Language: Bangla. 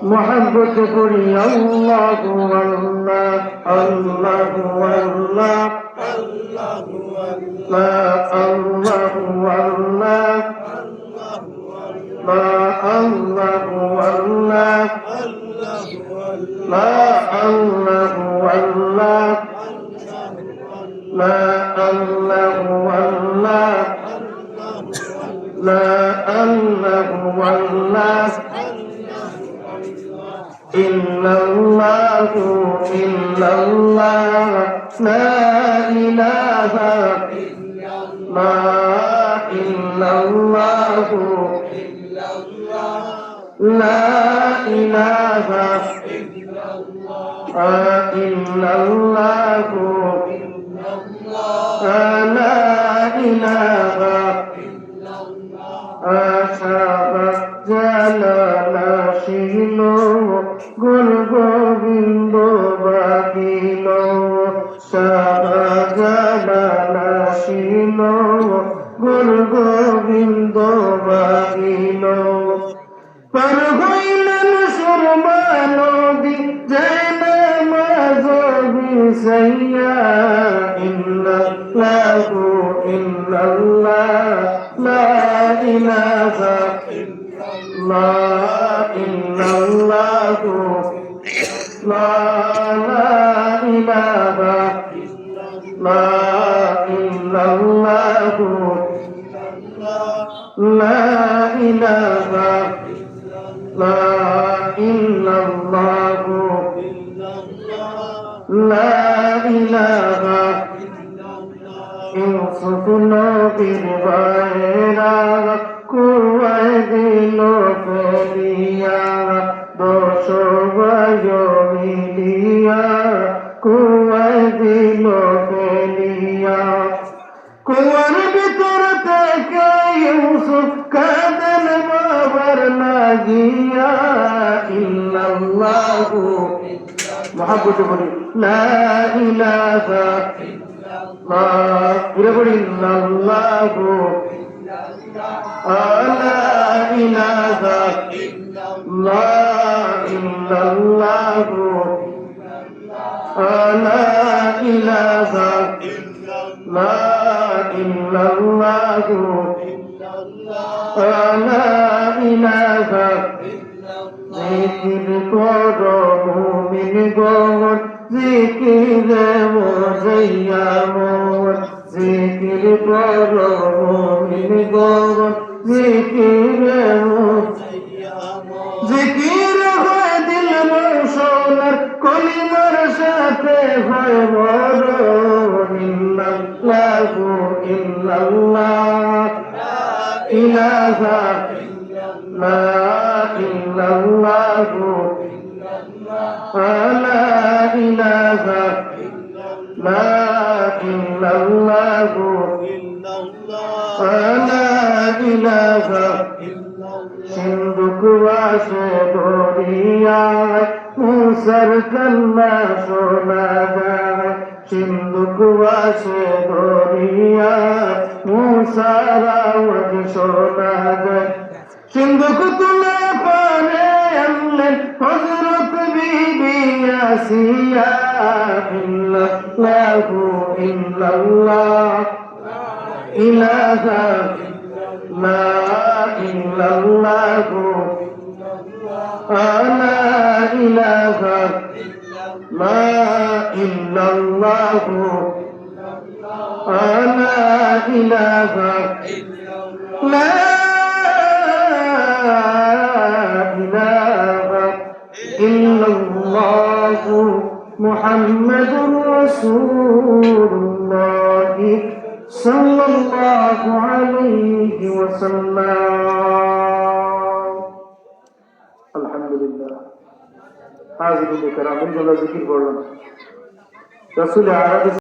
محبت করি আল্লাহু আল্লাহ আল্লাহু আল্লাহ আল্লাহু আল্লাহ আল্লাহু আল্লাহ আল্লাহু আল্লাহ আল্লাহু আল্লাহ আল্লাহু আল্লাহ আল্লাহু আল্লাহ ইল্লাল্লাহু ইল্লাল্লাহ লা ইলাহা ইল্লাল্লাহু লা ইলাহা ইল্লাল্লাহু লা ইলাহা জালালা ছিল গুণ গোবিন্দ বাহিল জালালা ছিল গুণ গোবিন্দ বাহিল পার হইলেন সুরমা নদী যেন মাঝবি সাইয়া ইল্লাল্লাহু ইল্লাল্লাহ লা ইলাহা ইল্লাল্লাহু লা ইলাহা ইল্লাল্লাহু লা ইলাহা ইল্লাল্লাহু লা ইলাহা ইউসুফ নবীর ভাইরা কুয়ায় দিল ফেলিয়া দশ ভাই মিলিয়া কুয়ায় দিল ফেলিয়া কুয়ার ভিতর থেকে ইউসুফ কাঁদেন বাবার লাগিয়া ইল্লাল্লাহু মহাব্বতে বলি লা ইলাহা পুরো বলি ইল্লাল্লাহু লা ইলাহা ইল্লাল্লাহু লা ইলাহা ইল্লাল্লাহু লা ইলাহা জিকির করো মুমিন গণ জিকিরে মজাইয়া মন জিকির করো মুমিন গণ জিকিরে জিকির হয় দিল সোনার কলিমার সাথে হয় মরণ ইল্লাল্লাহু ইল্লাল্লাহ ইলাহা লা ইল্লাল্লাহু লা ইলাহা ইল্লাল্লাহু লা ইলাহা সিন্ধুক বাসে দরিয়ায় মুসার কান্না শোনা যায় সিন্ধুক বাসে দরিয়ায় মুসার আওয়াজ শোনা যায় সিন্ধুক তুলে পারে আনলেন হযরত বিবি আসিয়া ইল্লাল্লাহু ইল্লাল্লাহ ইলাহা লা ইল্লাল্লাহু লা ইলাহা ইল্লাল্লাহু লা ইলাহা লা ইলাহা ইল্লাল্লাহু মুহাম্মাদুর রাসূলুল্লাহ সাল্লাল্লাহু আলাইহি ওয়াসাল্লাম আলহামদুলিল্লাহ হাজিরিন কিরাম জিকির করলাম রাসূল আরবি